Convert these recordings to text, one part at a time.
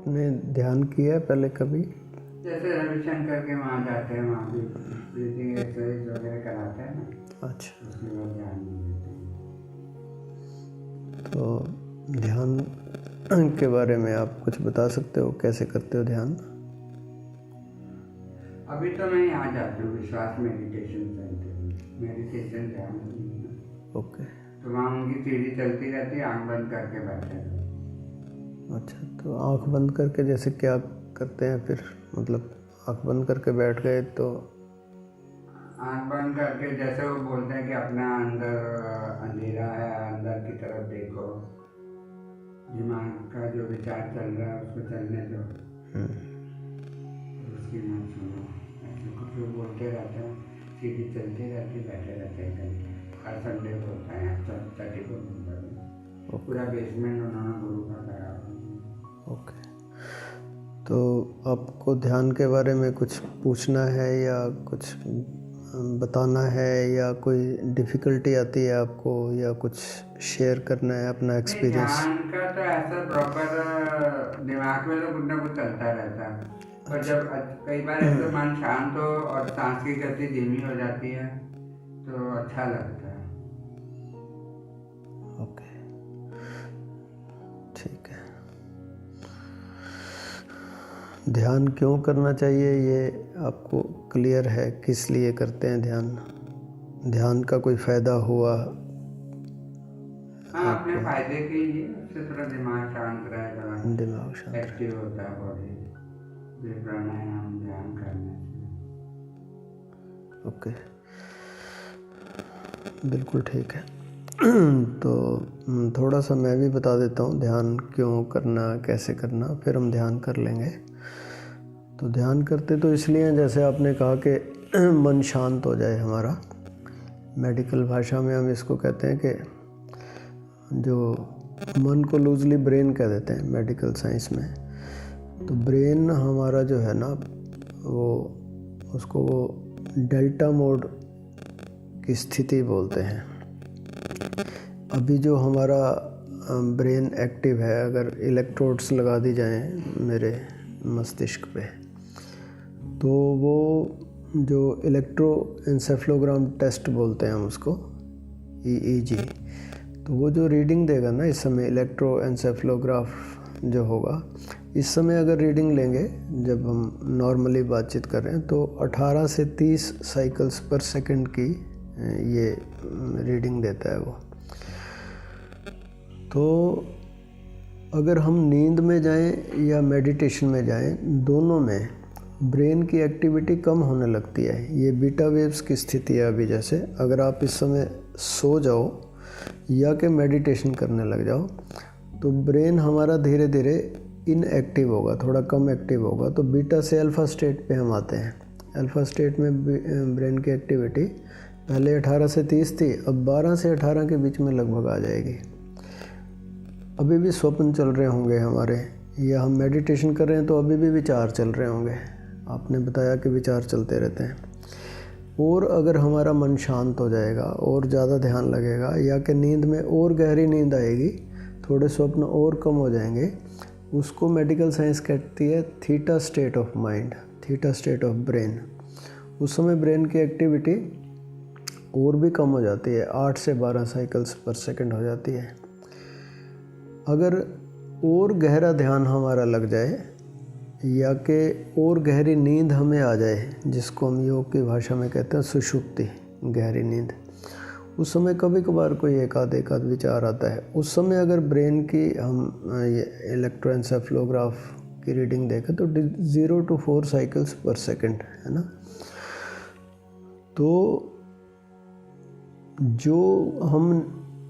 आपने ध्यान किया है पहले कभी? जैसे रविशंकर के वहाँ जाते हैं, वहाँ भी ब्रीथिंग एक्सरसाइज वगैरह कराते हैं ना। अच्छा, उसके बाद ध्यान नहीं देते हैं। तो ध्यान के बारे में आप कुछ बता सकते हो, कैसे करते हो ध्यान? अभी तो मैं यहाँ जाती हूँ विश्वास मेडिटेशन सेंटर में, मेडिटेशन ध्यान नहीं है। ओके। तो वहाँ उनकी सीढ़ी चलती रहती है, आँख बंद करके बैठे रहो। अच्छा, तो आँख बंद करके जैसे क्या करते हैं फिर? मतलब आँख बंद करके बैठ गए तो? आँख बंद करके जैसे वो बोलते हैं कि अपना अंदर अंधेरा है, अंदर की तरफ देखो, दिमाग का जो विचार चल रहा है उसको चलने दो, उसकी मत सुनो। ऐसे कुछ लोग बोलते रहते हैं, सीढ़ी चलती रहती, बैठे रहते हैं घंटे। हर संडे को होता है चटी को पूरा बेसमेंट उन्होंने गुरु का करा हुआ। ओके। तो आपको ध्यान के बारे में कुछ पूछना है या कुछ बताना है, या कोई डिफ़िकल्टी आती है आपको, या कुछ शेयर करना है अपना एक्सपीरियंस? ध्यान का तो ऐसा प्रॉपर दिमाग में तो कुछ ना कुछ चलता रहता है, पर जब कई बार ऐसे मन शांत हो और सांस की गति धीमी हो जाती है तो अच्छा लगता है। ओके, ठीक है। ध्यान क्यों करना चाहिए ये आपको क्लियर है? किस लिए करते हैं ध्यान? ध्यान का कोई फ़ायदा हुआ? हाँ, अपने फायदे के लिए, उससे थोड़ा दिमाग शांत रहेगा, दिमाग शांत रहे। एक्टिव होता है बॉडी, ये प्राणायाम ध्यान करने से। ओके, बिल्कुल ठीक है। तो थोड़ा सा मैं भी बता देता हूँ ध्यान क्यों करना, कैसे करना, फिर हम ध्यान कर लेंगे। तो ध्यान करते तो इसलिए हैं, जैसे आपने कहा कि मन शांत हो जाए हमारा। मेडिकल भाषा में हम इसको कहते हैं कि जो मन को लूजली ब्रेन कह देते हैं मेडिकल साइंस में। तो ब्रेन हमारा जो है ना, वो उसको वो डेल्टा मोड की स्थिति बोलते हैं। अभी जो हमारा ब्रेन एक्टिव है, अगर इलेक्ट्रोड्स लगा दी जाएं मेरे मस्तिष्क पे, तो वो जो इलेक्ट्रोएन्सेफलोग्राम टेस्ट बोलते हैं हम उसको, EEG, तो वो जो रीडिंग देगा ना इस समय, इलेक्ट्रोएन्सेफलोग्राफ जो होगा इस समय अगर रीडिंग लेंगे, जब हम नॉर्मली बातचीत कर रहे हैं, तो 18 से 30 साइकिल्स पर सेकंड की ये रीडिंग देता है वो। तो अगर हम नींद में जाएं या मेडिटेशन में जाएं, दोनों में ब्रेन की एक्टिविटी कम होने लगती है। ये बीटा वेव्स की स्थिति है। अभी जैसे अगर आप इस समय सो जाओ या कि मेडिटेशन करने लग जाओ, तो ब्रेन हमारा धीरे धीरे इनएक्टिव होगा, थोड़ा कम एक्टिव होगा। तो बीटा से अल्फ़ा स्टेट पे हम आते हैं। अल्फ़ा स्टेट में ब्रेन की एक्टिविटी पहले 18 से 30 थी, अब 12 से 18 के बीच में लगभग आ जाएगी। अभी भी स्वप्न चल रहे होंगे हमारे, या हम मेडिटेशन कर रहे हैं तो अभी भी विचार चल रहे होंगे। आपने बताया कि विचार चलते रहते हैं। और अगर हमारा मन शांत हो जाएगा और ज़्यादा ध्यान लगेगा, या कि नींद में और गहरी नींद आएगी, थोड़े स्वप्न और कम हो जाएंगे, उसको मेडिकल साइंस कहती है theta state of mind, theta state of brain. उस समय ब्रेन की एक्टिविटी और भी कम हो जाती है, 8 से 12 साइकिल्स पर सेकंड हो जाती है। अगर और गहरा ध्यान हमारा लग जाए, या कि और गहरी नींद हमें आ जाए, जिसको हम योग की भाषा में कहते हैं सुषुप्ति, गहरी नींद, उस समय कभी कभार कोई एक आध विचार आता है। उस समय अगर ब्रेन की हम ये इलेक्ट्रोएन्सेफलोग्राफ की रीडिंग देखें तो 0 to 4 साइकिल्स पर सेकंड है ना। तो जो हम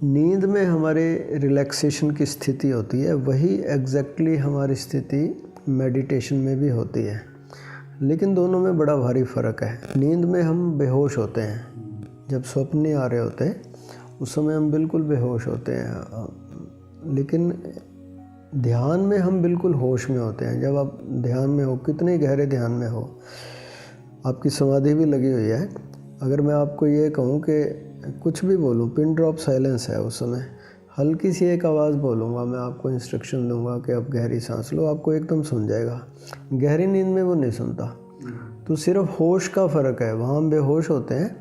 नींद में हमारे रिलैक्सेशन की स्थिति होती है, वही एग्जैक्टली हमारी स्थिति मेडिटेशन में भी होती है। लेकिन दोनों में बड़ा भारी फ़र्क है। नींद में हम बेहोश होते हैं, जब स्वप्न नहीं आ रहे होते उस समय हम बिल्कुल बेहोश होते हैं। लेकिन ध्यान में हम बिल्कुल होश में होते हैं। जब आप ध्यान में हो, कितने गहरे ध्यान में हो, आपकी समाधि भी लगी हुई है, अगर मैं आपको ये कहूँ कि कुछ भी बोलूँ, पिन ड्रॉप साइलेंस है, उस समय हल्की सी एक आवाज़ बोलूँगा, मैं आपको इंस्ट्रक्शन दूंगा कि आप गहरी सांस लो, आपको एकदम सुन जाएगा। गहरी नींद में वो नहीं सुनता, तो सिर्फ होश का फ़र्क है, वहाँ हम बेहोश होते हैं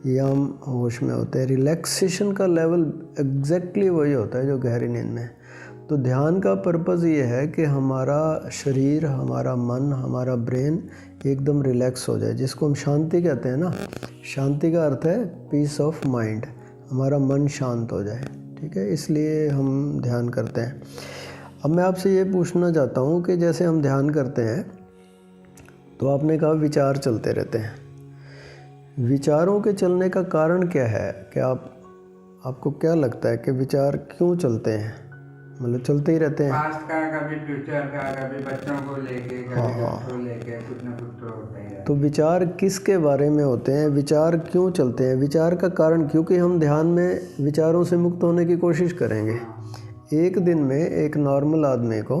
या हम होश में होते हैं। रिलैक्सेशन का लेवल एग्जैक्टली वही होता है जो गहरी नींद में। तो ध्यान का पर्पज़ ये है कि हमारा शरीर, हमारा मन, हमारा ब्रेन एकदम रिलैक्स हो जाए, जिसको हम शांति कहते हैं ना। शांति का अर्थ है पीस ऑफ माइंड, हमारा मन शांत हो जाए, ठीक है, इसलिए हम ध्यान करते हैं। अब मैं आपसे ये पूछना चाहता हूँ कि जैसे हम ध्यान करते हैं तो आपने कहा विचार चलते रहते हैं, विचारों के चलने का कारण क्या है? कि आपको क्या लगता है कि विचार क्यों चलते हैं, मतलब चलते ही रहते हैं? पास्ट का, कभी फ्यूचर का, कभी बच्चों को लेके, कभी घर को लेके, कुछ ना कुछ तो होता ही है। तो विचार किसके बारे में होते हैं, विचार क्यों चलते हैं, विचार का कारण? क्योंकि हम ध्यान में विचारों से मुक्त होने की कोशिश करेंगे। एक दिन में एक नॉर्मल आदमी को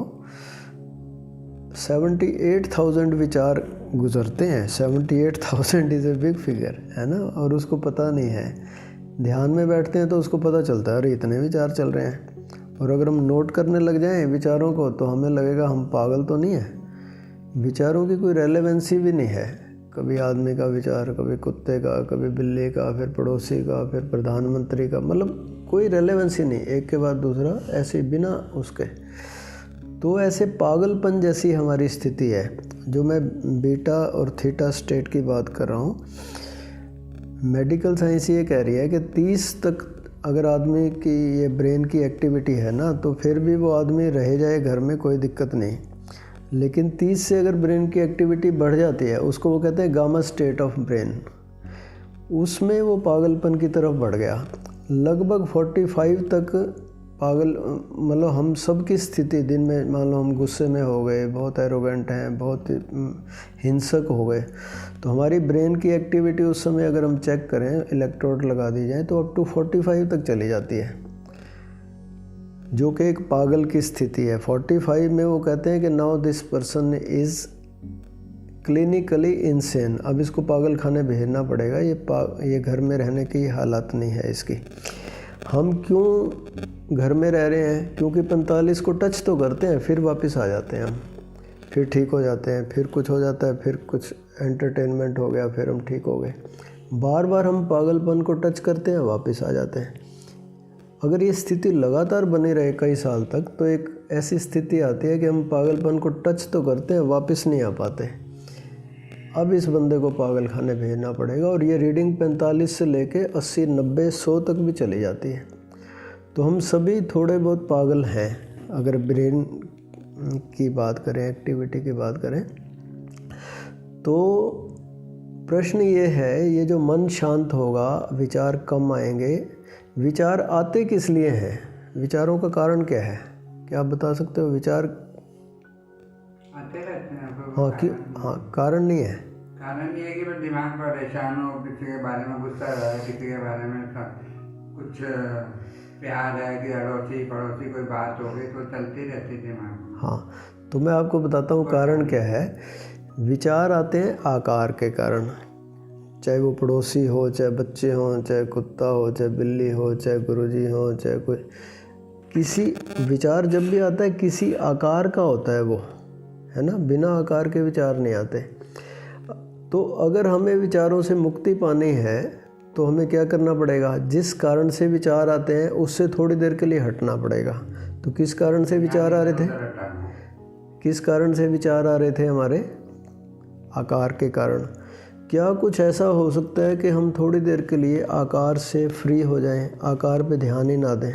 78,000 विचार गुजरते हैं। 78,000 इज़ ए बिग फिगर, है ना, और उसको पता नहीं है। ध्यान में बैठते हैं तो उसको पता चलता है अरे इतने विचार चल रहे हैं। और अगर हम नोट करने लग जाएं विचारों को तो हमें लगेगा हम पागल तो नहीं है। विचारों की कोई रेलेवेंसी भी नहीं है। कभी आदमी का विचार, कभी कुत्ते का, कभी बिल्ली का, फिर पड़ोसी का, फिर प्रधानमंत्री का, मतलब कोई रेलेवेंसी नहीं, एक के बाद दूसरा ऐसे बिना उसके। तो ऐसे पागलपन जैसी हमारी स्थिति है। जो मैं बीटा और थीटा स्टेट की बात कर रहा हूँ, मेडिकल साइंस ये कह रही है कि 30 तक अगर आदमी की ये ब्रेन की एक्टिविटी है ना, तो फिर भी वो आदमी रह जाए घर में, कोई दिक्कत नहीं। लेकिन 30 से अगर ब्रेन की एक्टिविटी बढ़ जाती है, उसको वो कहते हैं गामा स्टेट ऑफ ब्रेन, उसमें वो पागलपन की तरफ बढ़ गया। लगभग 45 तक पागल, मतलब हम सब की स्थिति दिन में, मान लो हम गुस्से में हो गए, बहुत एरोगेंट हैं, बहुत हिंसक हो गए, तो हमारी ब्रेन की एक्टिविटी उस समय अगर हम चेक करें, इलेक्ट्रोड लगा दी जाए, तो अप टू 45 तक चली जाती है, जो कि एक पागल की स्थिति है। 45 में वो कहते हैं कि now this person is clinically insane, अब इसको पागल खाने भेजना पड़ेगा, ये घर में रहने की हालत नहीं है इसकी। हम क्यों घर में रह रहे हैं? क्योंकि 45 को टच तो करते हैं, फिर वापस आ जाते हैं हम, फिर ठीक हो जाते हैं, फिर कुछ हो जाता है, फिर कुछ एंटरटेनमेंट हो गया, फिर हम ठीक हो गए। बार बार हम पागलपन को टच करते हैं, वापस आ जाते हैं। अगर ये स्थिति लगातार बनी रहे कई साल तक, तो एक ऐसी स्थिति आती है कि हम पागलपन को टच तो करते हैं, वापस नहीं आ पाते। अब इस बंदे को पागल खाने भेजना पड़ेगा, और ये रीडिंग 45 से लेके 80, 90, 100 तक भी चली जाती है। तो हम सभी थोड़े बहुत पागल हैं। अगर ब्रेन की बात करें, एक्टिविटी की बात करें, तो प्रश्न ये है, ये जो मन शांत होगा, विचार कम आएंगे। विचार आते किस लिए हैं? विचारों का कारण क्या है? क्या आप बता सकते हो? विचार आते रहते हैं। हाँ, कारण नहीं है। कारण ये है कि दिमाग परेशान हो, किसी के बारे में गुस्सा है, किसी के बारे में कुछ प्यार है, कि अड़ोसी पड़ोसी कोई बात हो गई, तो चलती रहती दिमाग में। हाँ, तो मैं आपको बताता हूँ कारण क्या है। विचार आते हैं आकार के कारण, चाहे वो पड़ोसी हो, चाहे बच्चे हों, चाहे कुत्ता हो, चाहे बिल्ली हो, चाहे गुरुजी हो, चाहे कोई, किसी विचार जब भी आता है किसी आकार का होता है वो, है ना, बिना आकार के विचार नहीं आते। तो अगर हमें विचारों से मुक्ति पानी है तो हमें क्या करना पड़ेगा? जिस कारण से विचार आते हैं उससे थोड़ी देर के लिए हटना पड़ेगा। तो किस कारण से विचार आ रहे थे? किस कारण से विचार आ रहे थे हमारे? आकार के कारण। क्या कुछ ऐसा हो सकता है कि हम थोड़ी देर के लिए आकार से फ्री हो जाएं, आकार पे ध्यान ही ना दें?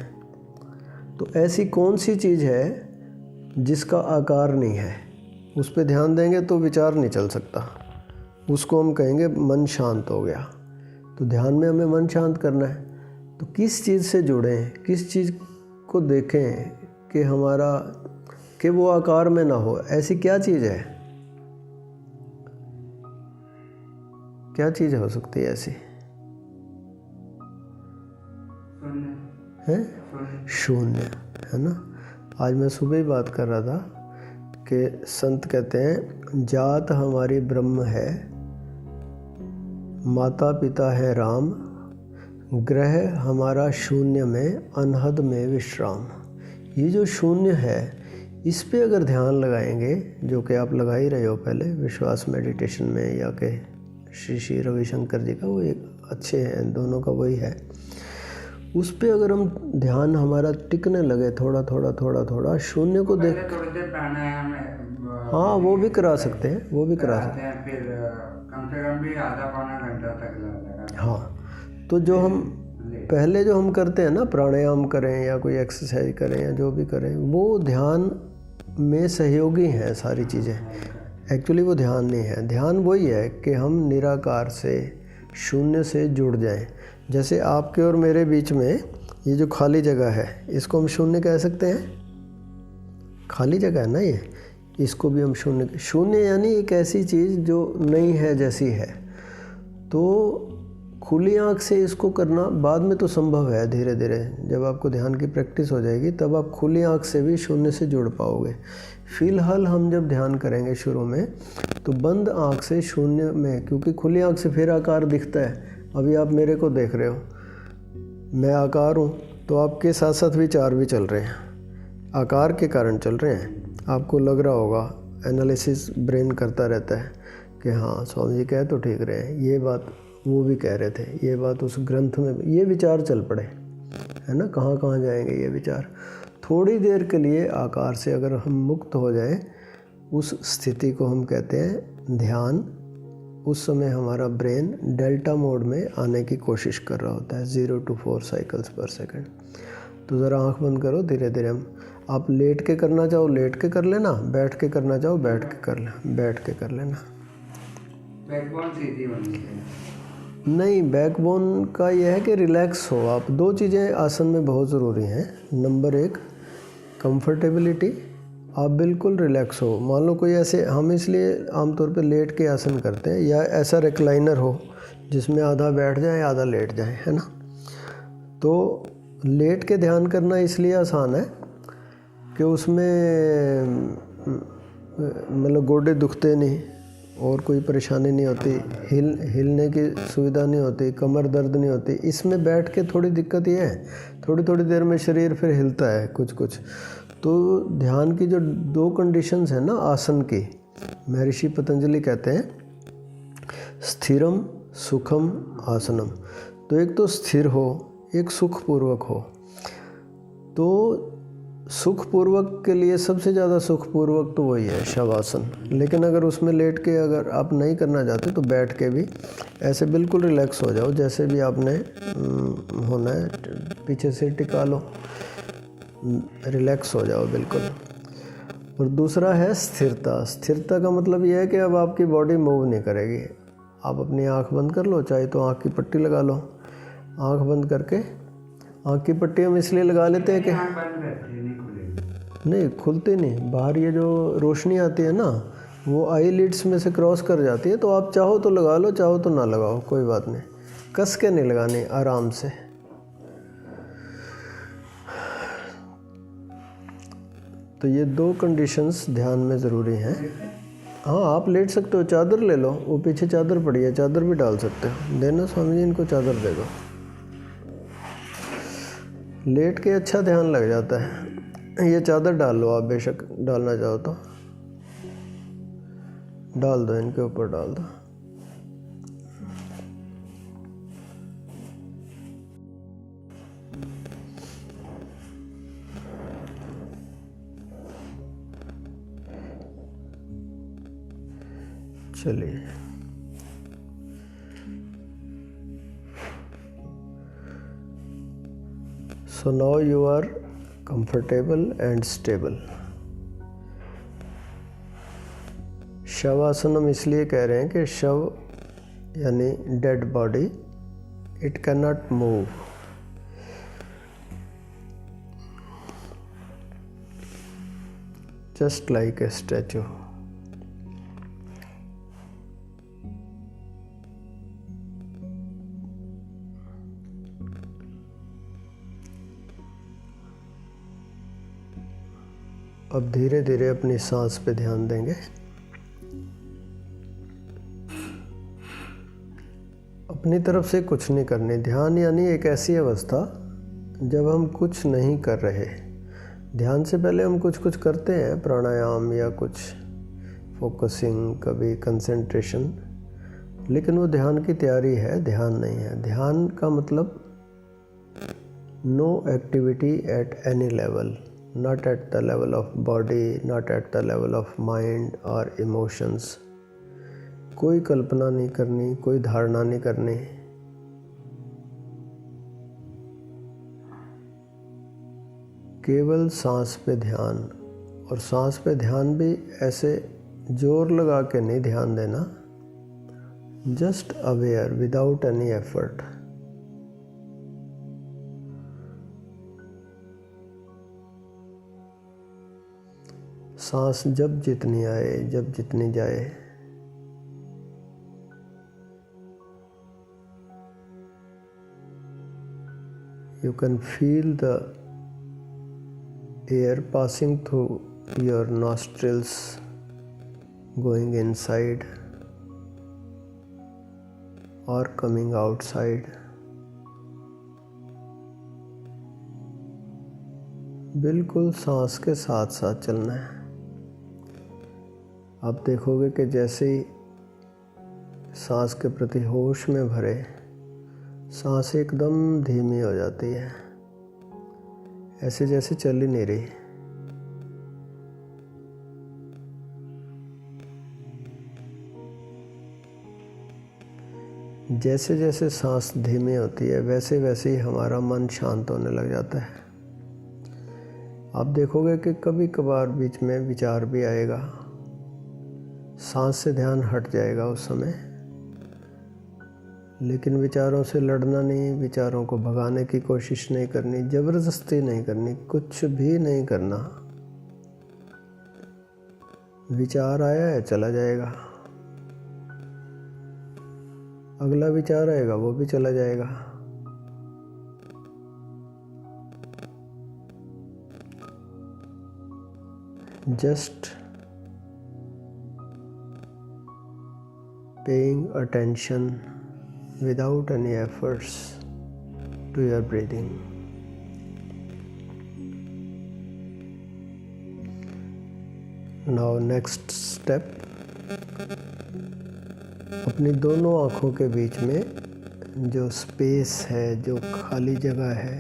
तो ऐसी कौन सी चीज़ है जिसका आकार नहीं है? उस पे ध्यान देंगे तो विचार नहीं चल सकता, उसको हम कहेंगे मन शांत हो गया। तो ध्यान में हमें मन शांत करना है, तो किस चीज़ से जुड़ें, किस चीज़ को देखें कि हमारा, कि वो आकार में ना हो, ऐसी क्या चीज़ है? क्या चीज़ हो सकती है ऐसी? है शून्य, है ना। आज मैं सुबह ही बात कर रहा था कि संत कहते हैं, जात हमारी ब्रह्म है, माता पिता है राम, ग्रह हमारा शून्य में अनहद में विश्राम। ये जो शून्य है इस पे अगर ध्यान लगाएंगे, जो कि आप लगा ही रहे हो पहले विश्वास मेडिटेशन में, या कि श्री श्री रविशंकर जी का वो एक अच्छे हैं, दोनों का वही है, उस पे अगर हम ध्यान हमारा टिकने लगे थोड़ा थोड़ा थोड़ा थोड़ा शून्य को देख, थोड़ी देर प्राणायाम हाँ वो भी करा सकते हैं, वो भी करा सकते हैं, फिर कम से कम भी आधा पौना घंटा तक लगेगा। हाँ, तो जो हम पहले जो हम करते हैं ना, प्राणायाम करें या कोई एक्सरसाइज करें या जो भी करें, वो ध्यान में सहयोगी हैं सारी चीज़ें। एक्चुअली वो ध्यान नहीं है, ध्यान वही है कि हम निराकार से, शून्य से जुड़ जाएं। जैसे आपके और मेरे बीच में ये जो खाली जगह है इसको हम शून्य कह सकते हैं, खाली जगह है ना ये, इसको भी हम शून्य, शून्य यानी एक ऐसी चीज़ जो नहीं है जैसी है। तो खुली आँख से इसको करना बाद में तो संभव है, धीरे धीरे जब आपको ध्यान की प्रैक्टिस हो जाएगी तब आप खुली आँख से भी शून्य से जुड़ पाओगे। फ़िलहाल हम जब ध्यान करेंगे शुरू में तो बंद आँख से शून्य में, क्योंकि खुली आँख से फिर आकार दिखता है। अभी आप मेरे को देख रहे हो, मैं आकार हूँ, तो आपके साथ साथ विचार भी चल रहे हैं, आकार के कारण चल रहे हैं। आपको लग रहा होगा, एनालिसिस ब्रेन करता रहता है कि हाँ स्वामी जी कह तो ठीक रहे हैं, ये बात वो भी कह रहे थे, ये बात उस ग्रंथ में, ये विचार चल पड़े, है ना, कहाँ कहाँ जाएंगे ये विचार। थोड़ी देर के लिए आकार से अगर हम मुक्त हो जाएं, उस स्थिति को हम कहते हैं ध्यान। उस समय हमारा ब्रेन डेल्टा मोड में आने की कोशिश कर रहा होता है, 0 to 4 साइकिल्स पर सेकंड। तो ज़रा आँख बंद करो, धीरे धीरे हम, आप लेट के करना चाहो लेट के कर लेना, बैठ के करना चाहो बैठ के कर लेना, बैठ के कर लेना। बैकबोन सीधी होनी चाहिए। नहीं, बैकबोन का यह है कि रिलैक्स हो आप। दो चीज़ें आसन में बहुत ज़रूरी हैं। नंबर 1 कंफर्टेबिलिटी, आप बिल्कुल रिलैक्स हो। मान लो कोई ऐसे, हम इसलिए आमतौर पे लेट के आसन करते हैं, या ऐसा रिक्लाइनर हो जिसमें आधा बैठ जाए आधा लेट जाए, है ना। तो लेट के ध्यान करना इसलिए आसान है कि उसमें मतलब गोडे दुखते नहीं और कोई परेशानी नहीं होती, हिलने की सुविधा नहीं होती, कमर दर्द नहीं होती। इसमें बैठ के थोड़ी दिक्कत ये है, थोड़ी थोड़ी देर में शरीर फिर हिलता है कुछ कुछ। तो ध्यान की जो 2 कंडीशंस हैं ना आसन की, महर्षि पतंजलि कहते हैं स्थिरम सुखम आसनम। तो एक तो स्थिर हो, एक सुखपूर्वक हो। तो सुखपूर्वक के लिए सबसे ज़्यादा सुखपूर्वक तो वही है शवासन। लेकिन अगर उसमें लेट के अगर आप नहीं करना चाहते तो बैठ के भी ऐसे बिल्कुल रिलैक्स हो जाओ, जैसे भी आपने होना है, पीछे से टिका लो, रिलैक्स हो जाओ बिल्कुल। और दूसरा है स्थिरता। स्थिरता का मतलब यह है कि अब आपकी बॉडी मूव नहीं करेगी। आप अपनी आँख बंद कर लो, चाहे तो आँख की पट्टी लगा लो। आँख बंद करके, आँख की पट्टी हम इसलिए लगा लेते हैं कि नहीं खुलती नहीं, बाहर ये जो रोशनी आती है ना वो आईलिड्स में से क्रॉस कर जाती है। तो आप चाहो तो लगा लो, चाहो तो ना लगाओ, कोई बात नहीं, कस के नहीं लगानी, आराम से। तो ये 2 कंडीशंस ध्यान में ज़रूरी हैं। हाँ आप लेट सकते हो, चादर ले लो, वो पीछे चादर पड़ी है, चादर भी डाल सकते हो। देना स्वामी जी इनको चादर दे दो। लेट के अच्छा ध्यान लग जाता है। ये चादर डाल लो, आप बेशक डालना चाहो तो डाल दो, इनके ऊपर डाल दो। चलिए, so now you are comfortable and stable. Shavasana हम इसलिए कह रहे हैं कि शव यानी dead body, it can not move. Just like a statue. अब धीरे धीरे अपनी सांस पे ध्यान देंगे। अपनी अपनी तरफ से कुछ नहीं करनी। ध्यान यानी एक ऐसी अवस्था जब हम कुछ नहीं कर रहे। ध्यान से पहले हम कुछ कुछ करते हैं, प्राणायाम या कुछ फोकसिंग, कभी कंसंट्रेशन, लेकिन वो ध्यान की तैयारी है, ध्यान नहीं है। ध्यान का मतलब no activity at any level, not at the level of body, not at the level of mind or emotions। कोई कल्पना नहीं करनी, कोई धारणा नहीं करनी। केवल सांस पे ध्यान, और सांस पे ध्यान भी ऐसे जोर लगा के नहीं ध्यान देना, just aware without any effort. सांस जब जितनी आए, जब जितनी जाए, you can feel the air passing through your nostrils, going inside or coming outside। बिल्कुल सांस के साथ साथ चलना है। आप देखोगे कि जैसे ही सांस के प्रति होश में भरे, सांस एकदम धीमी हो जाती है, ऐसे जैसे चल ही नहीं रही। जैसे जैसे सांस धीमी होती है, वैसे वैसे ही हमारा मन शांत होने लग जाता है। आप देखोगे कि कभी कभार बीच में विचार भी आएगा, सांस से ध्यान हट जाएगा उस समय, लेकिन विचारों से लड़ना नहीं, विचारों को भगाने की कोशिश नहीं करनी, ज़बरदस्ती नहीं करनी, कुछ भी नहीं करना। विचार आया है, चला जाएगा, अगला विचार आएगा, वो भी चला जाएगा। Just paying attention without any efforts to your breathing। Now next step, अपनी दोनों आँखों के बीच में जो स्पेस है, जो खाली जगह है,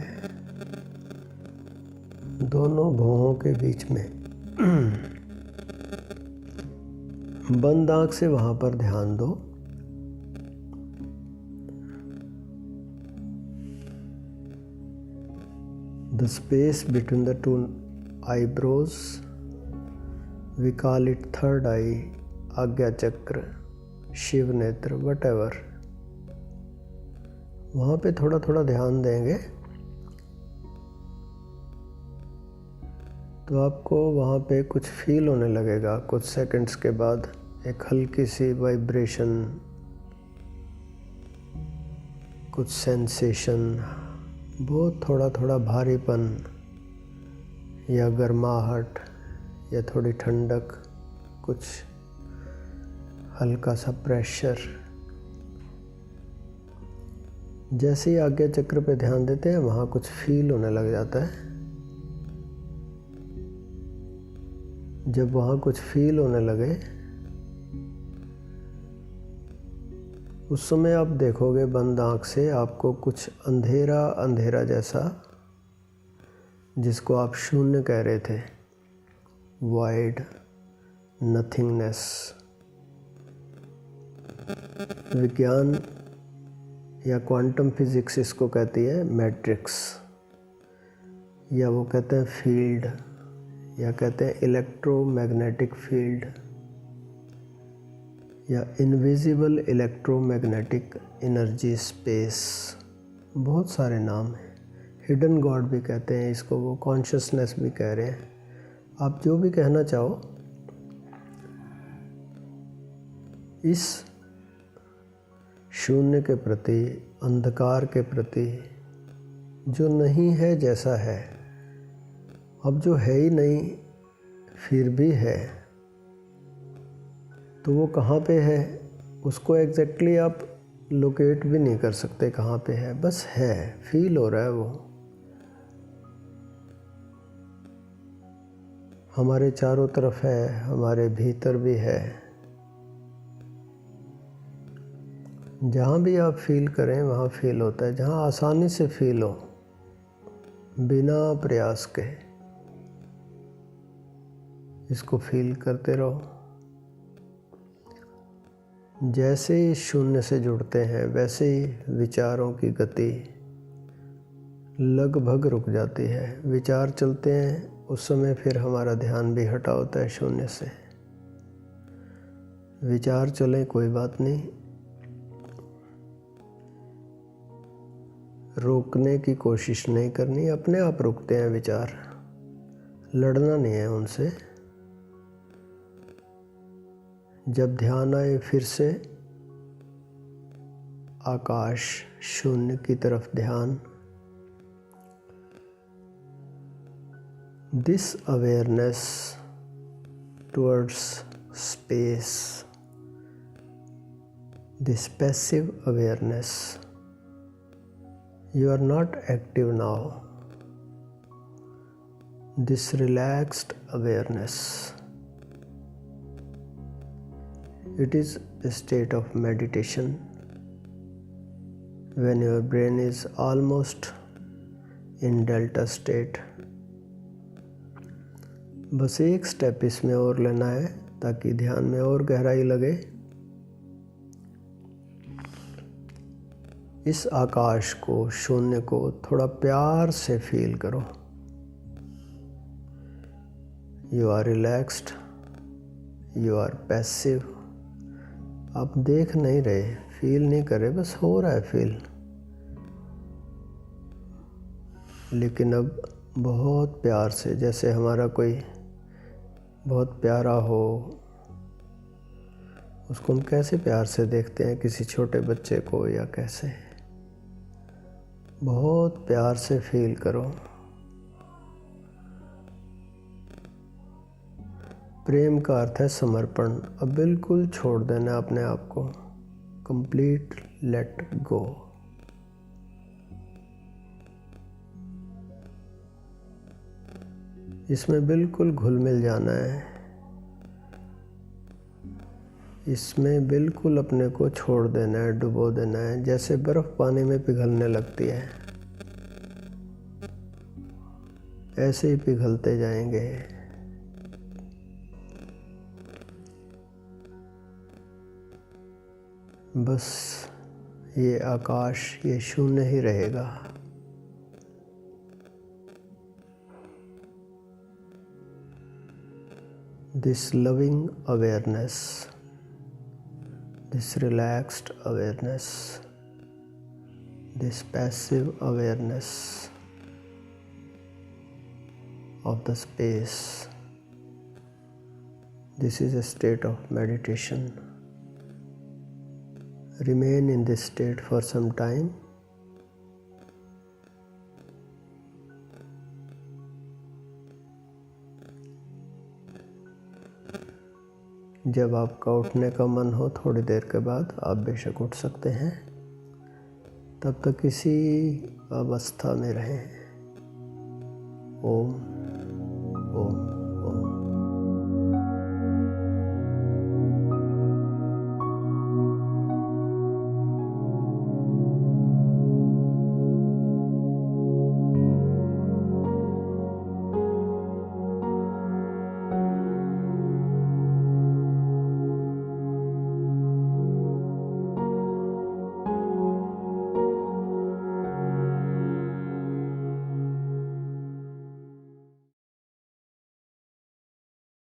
दोनों भौहों के बीच में बंद आँख से वहाँ पर ध्यान दो। The space between the two eyebrows, we call it third eye, आज्ञा चक्र, शिव नेत्र, whatever। वहाँ पे थोड़ा थोड़ा ध्यान देंगे तो आपको वहाँ पे कुछ फील होने लगेगा। कुछ सेकंड्स के बाद एक हल्की सी वाइब्रेशन, कुछ सेंसेशन, बहुत थोड़ा थोड़ा भारीपन या गर्माहट या थोड़ी ठंडक, कुछ हल्का सा प्रेशर। जैसे ही आज्ञा चक्र पे ध्यान देते हैं, वहाँ कुछ फील होने लग जाता है। जब वहाँ कुछ फील होने लगे, उस समय आप देखोगे बंद आँख से आपको कुछ अंधेरा अंधेरा जैसा, जिसको आप शून्य कह रहे थे, वाइड, नथिंगनेस। विज्ञान या क्वांटम फिजिक्स इसको कहती है मैट्रिक्स, या वो कहते हैं फील्ड, या कहते हैं इलेक्ट्रोमैग्नेटिक फील्ड, या इनविजिबल इलेक्ट्रोमैग्नेटिक एनर्जी स्पेस। बहुत सारे नाम हैं। हिडन गॉड भी कहते हैं इसको, वो कॉन्शियसनेस भी कह रहे हैं। आप जो भी कहना चाहो, इस शून्य के प्रति, अंधकार के प्रति, जो नहीं है जैसा है, अब जो है ही नहीं फिर भी है, तो वो कहाँ पे है उसको एग्जैक्टली आप लोकेट भी नहीं कर सकते कहाँ पे है, बस है, फील हो रहा है वो। हमारे चारों तरफ है, हमारे भीतर भी है। जहाँ भी आप फील करें वहाँ फील होता है, जहाँ आसानी से फील हो बिना प्रयास के, इसको फील करते रहो। जैसे ही शून्य से जुड़ते हैं वैसे ही विचारों की गति लगभग रुक जाती है। विचार चलते हैं उस समय फिर हमारा ध्यान भी हटा होता है शून्य से। विचार चले कोई बात नहीं, रोकने की कोशिश नहीं करनी, अपने आप रुकते हैं विचार, लड़ना नहीं है उनसे। जब ध्यान आए फिर से आकाश शून्य की तरफ ध्यान। This awareness towards space, this passive awareness, you are not active now. This relaxed awareness, it is a state of meditation when your brain is almost in delta state. बस एक स्टेप इसमें और लेना है ताकि ध्यान में और गहराई लगे। इस आकाश को, शून्य को थोड़ा प्यार से फील करो। You are relaxed, you are passive. आप देख नहीं रहे, फील नहीं कर रहे, बस हो रहा है फील। लेकिन अब बहुत प्यार से, जैसे हमारा कोई बहुत प्यारा हो, उसको हम कैसे प्यार से देखते हैं, किसी छोटे बच्चे को या कैसे, बहुत प्यार से फील करो। प्रेम का अर्थ है समर्पण। अब बिल्कुल छोड़ देना अपने आप को, कंप्लीट लेट गो। इसमें बिल्कुल घुल मिल जाना है, इसमें बिल्कुल अपने को छोड़ देना है, डुबो देना है। जैसे बर्फ पानी में पिघलने लगती है, ऐसे ही पिघलते जाएंगे। बस ये आकाश, ये शून्य ही रहेगा। This loving awareness, this relaxed awareness, this passive awareness of the space, this is a state of meditation. Remain in this state for some time. जब आपका उठने का मन हो थोड़ी देर के बाद आप बेशक उठ सकते हैं, तब तक इसी अवस्था में रहें। ओम ओम।